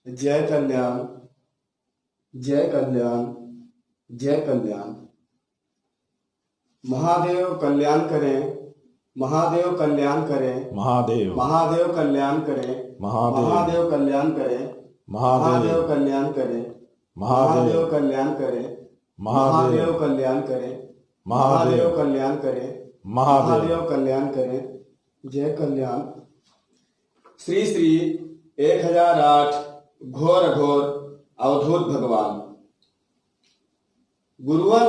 जय कल्याण, जय कल्याण, जय कल्याण। महादेव कल्याण करें, महादेव कल्याण करें, महादेव महादेव कल्याण करें, महादेव महादेव कल्याण करें, महादेव महादेव कल्याण करें, महादेव महादेव कल्याण करें, महादेव महादेव कल्याण करें, महादेव महादेव कल्याण करें, महादेव महादेव कल्याण करें। जय कल्याण। श्री श्री 1008 घोर घोर अवधूत भगवान। गुरुवर,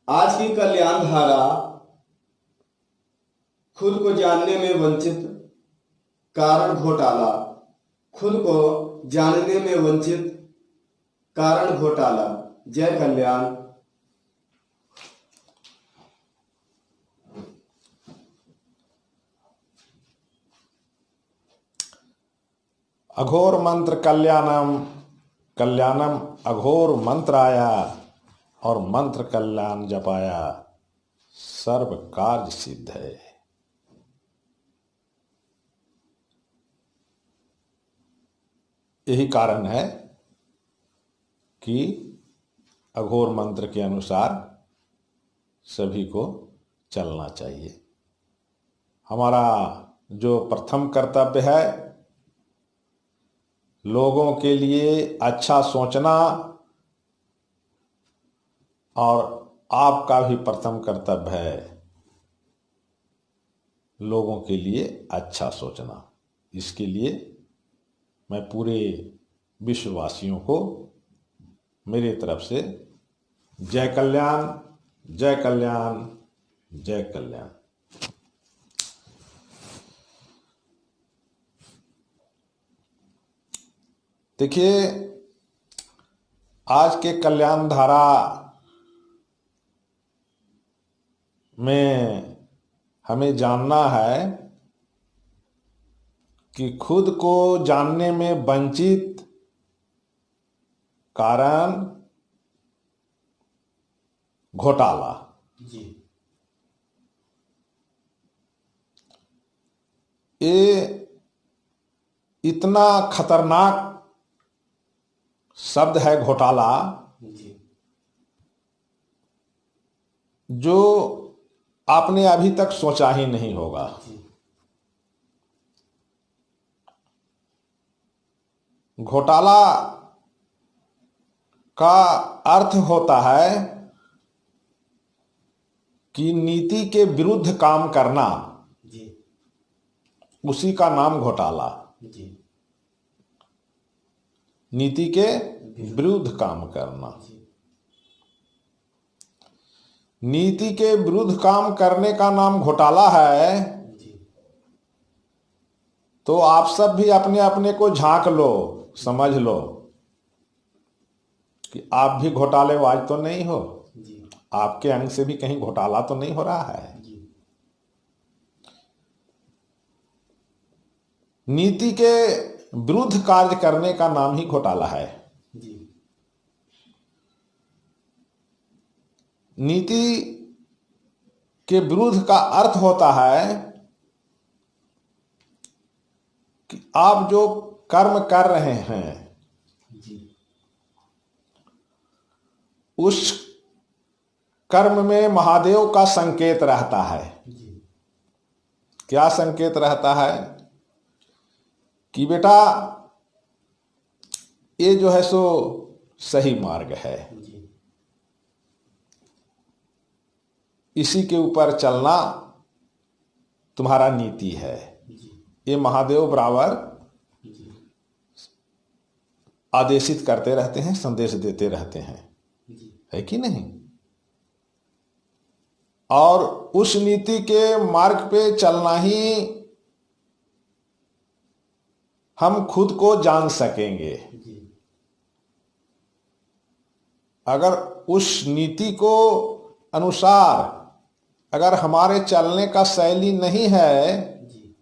आज की कल्याण धारा खुद को जानने में वंचित कारण घोटाला, खुद को जानने में वंचित कारण घोटाला। जय कल्याण। अघोर मंत्र कल्याणम, कल्याणम अघोर मंत्र आया, और मंत्र कल्याण जपाया, सर्व कार्य सिद्ध है। यही कारण है कि अघोर मंत्र के अनुसार सभी को चलना चाहिए। हमारा जो प्रथम कर्तव्य है, लोगों के लिए अच्छा सोचना, और आपका भी प्रथम कर्तव्य है लोगों के लिए अच्छा सोचना। इसके लिए मैं पूरे विश्ववासियों को मेरी तरफ से जय कल्याण, जय कल्याण, जय कल्याण। देखिए, आज के कल्याण धारा में हमें जानना है कि खुद को जानने में वंचित कारण घोटाला। जी। ये इतना खतरनाक शब्द है घोटाला, जी। जो आपने अभी तक सोचा ही नहीं होगा। जी। घोटाला का अर्थ होता है कि नीति के विरुद्ध काम करना, जी। उसी का नाम घोटाला। जी। नीति के विरुद्ध काम करना। जी। नीति के विरुद्ध काम करने का नाम घोटाला है। जी। तो आप सब भी अपने अपने को झांक लो, समझ लो कि आप भी घोटालेबाज तो नहीं हो। जी। आपके अंग से भी कहीं घोटाला तो नहीं हो रहा है। जी। नीति के विरुद्ध कार्य करने का नाम ही घोटाला है। जी। नीति के विरुद्ध का अर्थ होता है कि आप जो कर्म कर रहे हैं, जी। उस कर्म में महादेव का संकेत रहता है। जी। क्या संकेत रहता है कि बेटा ये जो है सो सही मार्ग है, जी। इसी के ऊपर चलना तुम्हारा नीति है। जी। ये महादेव बराबर जी। आदेशित करते रहते हैं, संदेश देते रहते हैं, जी। है कि नहीं? और उस नीति के मार्ग पे चलना ही हम खुद को जान सकेंगे। जी। अगर उस नीति को अनुसार अगर हमारे चलने का शैली नहीं है, जी।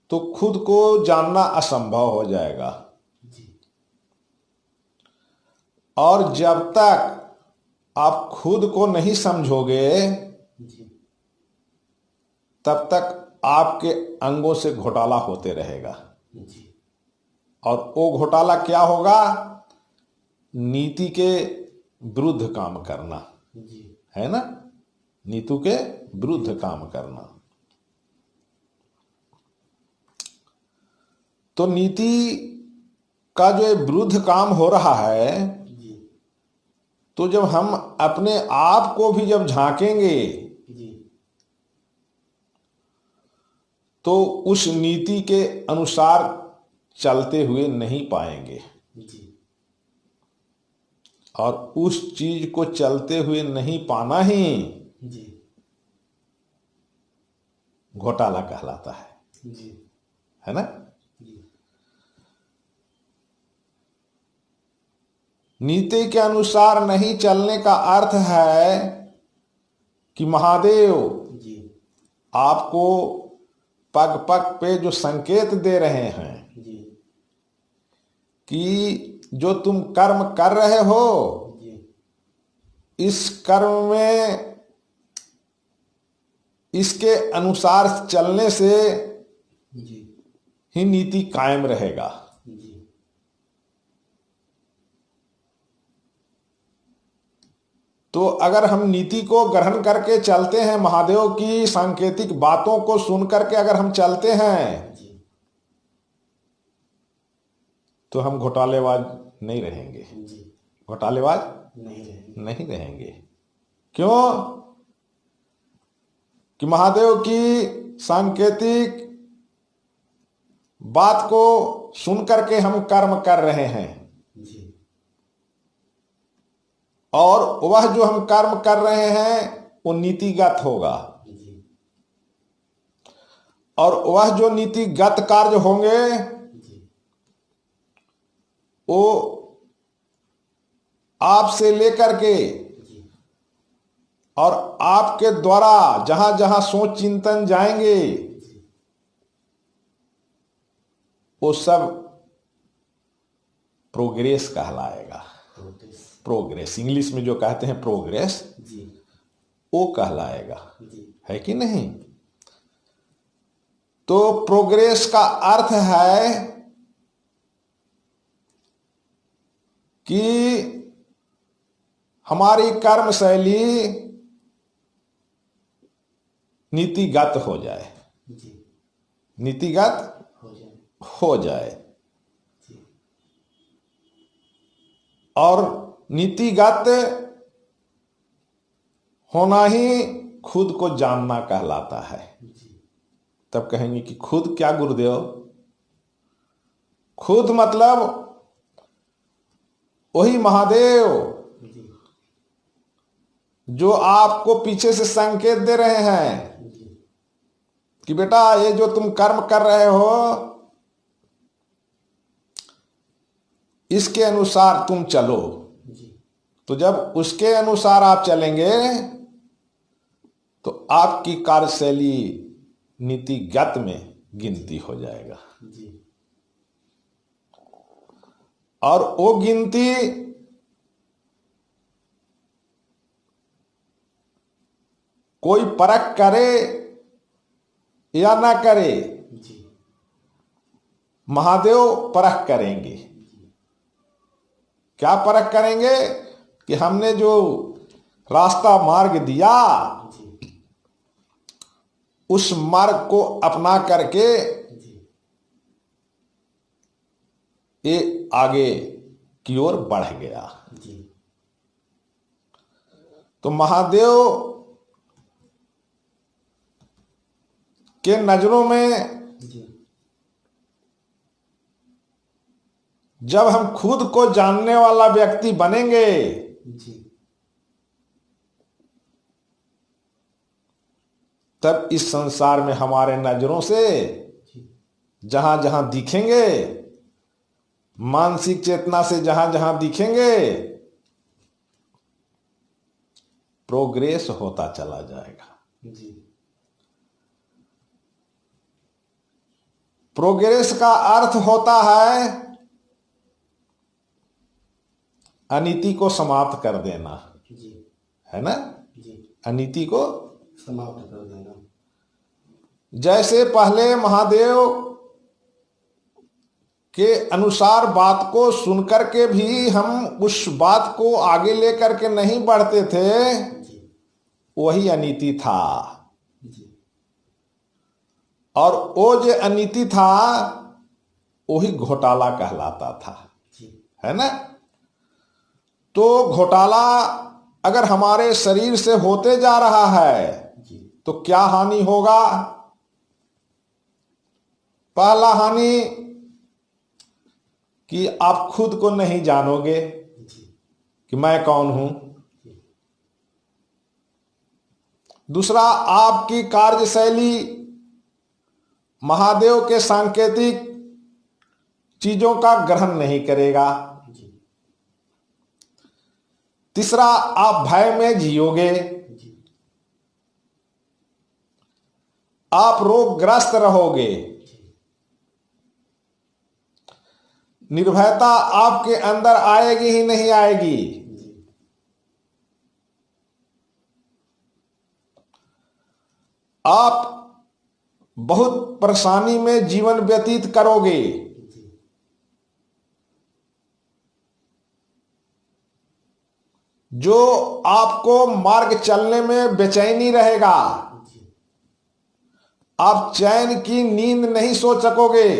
तो खुद को जानना असंभव हो जाएगा। जी। और जब तक आप खुद को नहीं समझोगे, जी। तब तक आपके अंगों से घोटाला होते रहेगा। जी। और वो घोटाला क्या होगा? नीति के विरुद्ध काम करना, जी है ना? नीति के विरुद्ध काम करना। तो नीति का जो ये विरुद्ध काम हो रहा है, जी तो जब हम अपने आप को भी जब झांकेंगे जी तो उस नीति के अनुसार चलते हुए नहीं पाएंगे, जी और उस चीज को चलते हुए नहीं पाना ही जी घोटाला कहलाता जी है ना? जी नीति के अनुसार नहीं चलने का अर्थ है कि महादेव जी आपको पग पग पे जो संकेत दे रहे हैं जी कि जो तुम कर्म कर रहे हो, जी इस कर्म में इसके अनुसार चलने से जी ही नीति कायम रहेगा। जी तो अगर हम नीति को ग्रहण करके चलते हैं, महादेव की सांकेतिक बातों को सुन करके अगर हम चलते हैं, जी तो हम घोटालेबाज नहीं रहेंगे। जी घोटालेबाज नहीं रहेंगे। नहीं रहेंगे। क्यों? कि महादेव की सांकेतिक बात को सुन करके हम कर्म कर रहे हैं, जी और वह जो हम कर्म कर रहे हैं वो नीतिगत होगा, जी और वह जो नीतिगत कार्य होंगे जी वो आपसे लेकर के जी और आपके द्वारा जहां जहां सोच चिंतन जाएंगे, जी वो सब प्रोग्रेस कहलाएगा। प्रोग्रेस। प्रोग्रेस इंग्लिश में जो कहते हैं प्रोग्रेस, जी वो कहलाएगा, जी है कि नहीं? तो प्रोग्रेस का अर्थ है कि हमारी कर्म शैली नीतिगत हो जाए, जी नीतिगत हो जाए। हो जाए। जी और नीतिगत होना ही खुद को जानना कहलाता है। जी तब कहेंगे कि खुद क्या गुरुदेव? खुद मतलब वही महादेव जी जो आपको पीछे से संकेत दे रहे हैं जी कि बेटा ये जो तुम कर्म कर रहे हो इसके अनुसार तुम चलो। जी तो जब उसके अनुसार आप चलेंगे तो आपकी कार्यशैली नीतिगत में गिनती हो जाएगा, जी और वो गिनती कोई परख करे या ना करे, जी महादेव परख करेंगे। क्या परख करेंगे? कि हमने जो रास्ता मार्ग दिया जी उस मार्ग को अपना करके जी ये आगे की ओर बढ़ गया। जी तो महादेव के नजरों में जी जब हम खुद को जानने वाला व्यक्ति बनेंगे जी तब इस संसार में हमारे नजरों से जहां जहां दिखेंगे, मानसिक चेतना से जहां जहां दिखेंगे, प्रोग्रेस होता चला जाएगा। जी प्रोग्रेस का अर्थ होता है अनीति को समाप्त कर देना, जी है ना? जी अनीति को समाप्त कर देना। जैसे पहले महादेव के अनुसार बात को सुनकर के भी हम उस बात को आगे लेकर के नहीं बढ़ते थे, वही अनीति था। और वो जो अनीति था वही घोटाला कहलाता था, है ना। तो घोटाला अगर हमारे शरीर से होते जा रहा है तो क्या हानि होगा? पहला हानि कि आप खुद को नहीं जानोगे कि मैं कौन हूं। दूसरा, आपकी कार्यशैली महादेव के सांकेतिक चीजों का ग्रहण नहीं करेगा। तीसरा, आप भय में जियोगे, आप रोगग्रस्त रहोगे, निर्भयता आपके अंदर आएगी ही नहीं आएगी। आप बहुत परेशानी में जीवन व्यतीत करोगे। जो आपको मार्ग चलने में बेचैनी रहेगा, आप चैन की नींद नहीं सो सकोगे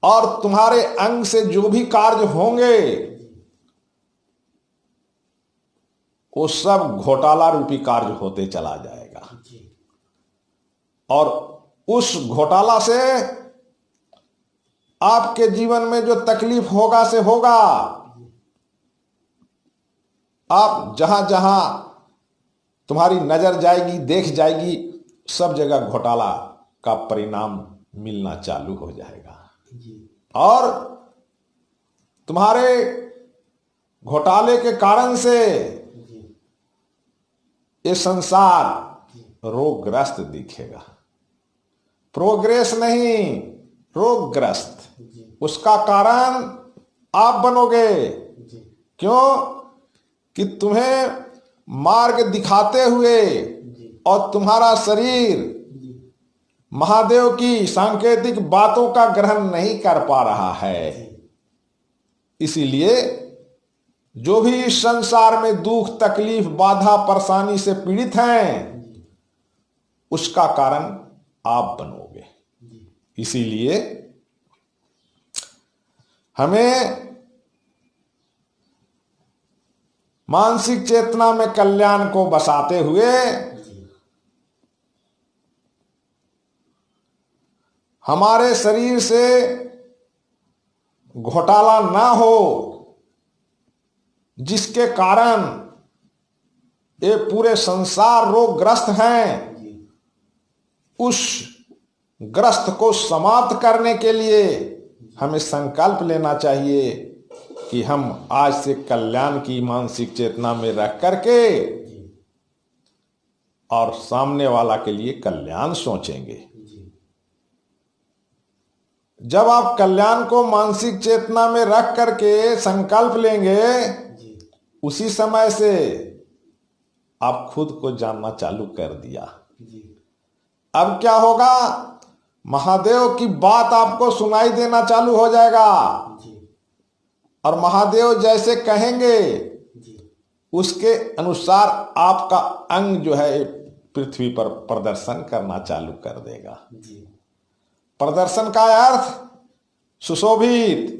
और तुम्हारे अंग से जो भी कार्य होंगे वो सब घोटाला रूपी कार्य होते चला जाएगा। और उस घोटाला से आपके जीवन में जो तकलीफ होगा से होगा। आप जहां जहां तुम्हारी नजर जाएगी, देख जाएगी, सब जगह घोटाला का परिणाम मिलना चालू हो जाएगा। और तुम्हारे घोटाले के कारण से ये संसार रोगग्रस्त दिखेगा। प्रोग्रेस नहीं, रोगग्रस्त। उसका कारण आप बनोगे। क्यों? कि तुम्हें मार्ग दिखाते हुए और तुम्हारा शरीर महादेव की सांकेतिक बातों का ग्रहण नहीं कर पा रहा है। इसीलिए जो भी इस संसार में दुख, तकलीफ, बाधा, परेशानी से पीड़ित हैं, उसका कारण आप बनोगे। इसीलिए हमें मानसिक चेतना में कल्याण को बसाते हुए हमारे शरीर से घोटाला ना हो, जिसके कारण ये पूरे संसार रोगग्रस्त हैं, उस ग्रस्त को समाप्त करने के लिए हमें संकल्प लेना चाहिए कि हम आज से कल्याण की मानसिक चेतना में रह करके और सामने वाला के लिए कल्याण सोचेंगे। जब आप कल्याण को मानसिक चेतना में रख करके संकल्प लेंगे, उसी समय से आप खुद को जानना चालू कर दिया। अब क्या होगा? महादेव की बात आपको सुनाई देना चालू हो जाएगा और महादेव जैसे कहेंगे उसके अनुसार आपका अंग जो है पृथ्वी पर प्रदर्शन करना चालू कर देगा। प्रदर्शन का अर्थ सुशोभित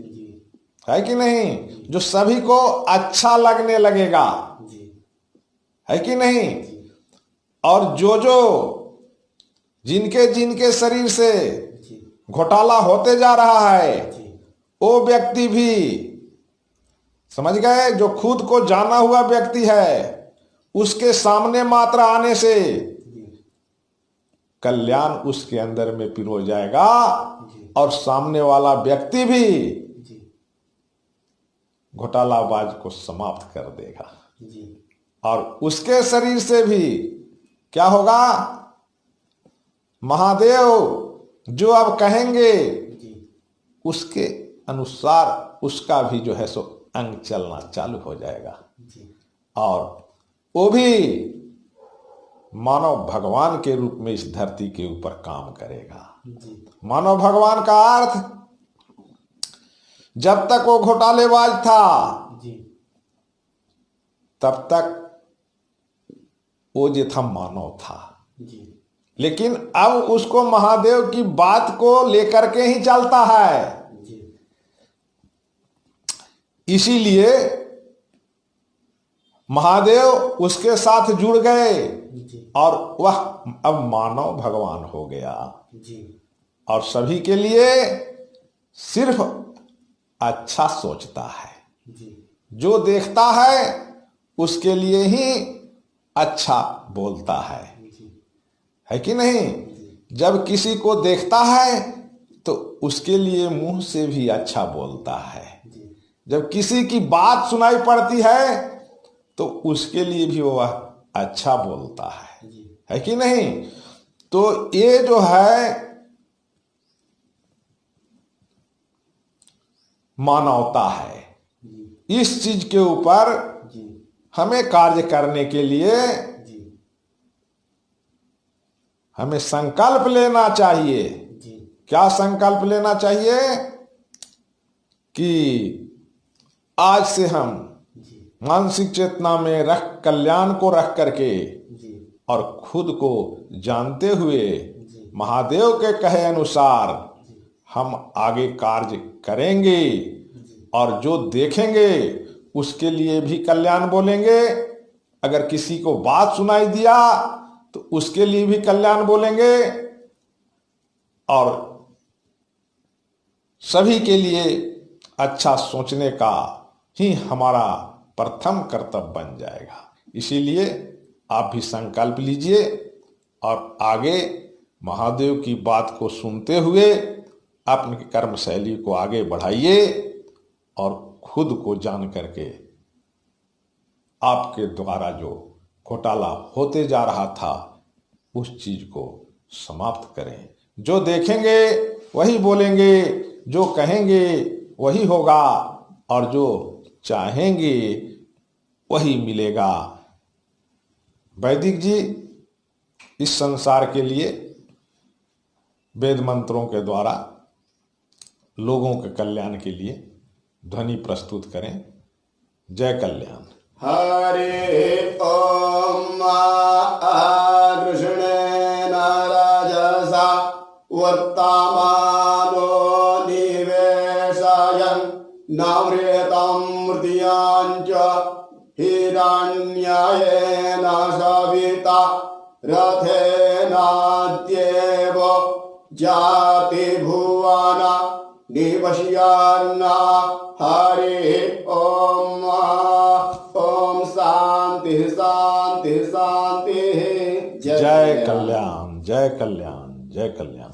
है कि नहीं? जो सभी को अच्छा लगने लगेगा, है कि नहीं? और जो जिनके जिनके शरीर से घोटाला होते जा रहा है, वो व्यक्ति भी समझ गए, जो खुद को जाना हुआ व्यक्ति है, उसके सामने मात्र आने से कल्याण उसके अंदर में पिरो जाएगा और सामने वाला व्यक्ति भी घोटालाबाज को समाप्त कर देगा। और उसके शरीर से भी क्या होगा? महादेव जो अब कहेंगे उसके अनुसार उसका भी जो है सो अंग चलना चालू हो जाएगा और वो भी मानव भगवान के रूप में इस धरती के ऊपर काम करेगा। मानो भगवान का अर्थ, जब तक वो घोटालेबाज था तब तक वो जो था मानव था, लेकिन अब उसको महादेव की बात को लेकर के ही चलता है। इसीलिए महादेव उसके साथ जुड़ गए और वह अब मानव भगवान हो गया और सभी के लिए सिर्फ अच्छा सोचता है। जो देखता है उसके लिए ही अच्छा बोलता है कि नहीं? जब किसी को देखता है तो उसके लिए मुंह से भी अच्छा बोलता है। जब किसी की बात सुनाई पड़ती है तो उसके लिए भी वो अच्छा बोलता है कि नहीं? तो ये जो है मानवता है। इस चीज के ऊपर हमें कार्य करने के लिए हमें संकल्प लेना चाहिए। क्या संकल्प लेना चाहिए? कि आज से हम मानसिक चेतना में रख कल्याण को रख करके और खुद को जानते हुए महादेव के कहे अनुसार हम आगे कार्य करेंगे और जो देखेंगे उसके लिए भी कल्याण बोलेंगे। अगर किसी को बात सुनाई दिया तो उसके लिए भी कल्याण बोलेंगे और सभी के लिए अच्छा सोचने का ही हमारा प्रथम कर्तव्य बन जाएगा। इसीलिए आप भी संकल्प लीजिए और आगे महादेव की बात को सुनते हुए अपनी कर्म शैली को आगे बढ़ाइए और खुद को जान करके आपके द्वारा जो घोटाला होते जा रहा था उस चीज को समाप्त करें। जो देखेंगे वही बोलेंगे, जो कहेंगे वही होगा और जो चाहेंगे वही मिलेगा। वैदिक जी इस संसार के लिए वेद मंत्रों के द्वारा लोगों के कल्याण के लिए ध्वनि प्रस्तुत करें। जय कल्याण। हरे ओम कृष्णेन राजसा वर्तमानो निवेशयन् नामृतं मृत्याञ्च हिरण्यायेन सविता रथेनाद्येव जाति भुवन निवश्यन्ना। हरे ओम ओम शांति शांति शांति। जय कल्याण, जय कल्याण, जय कल्याण।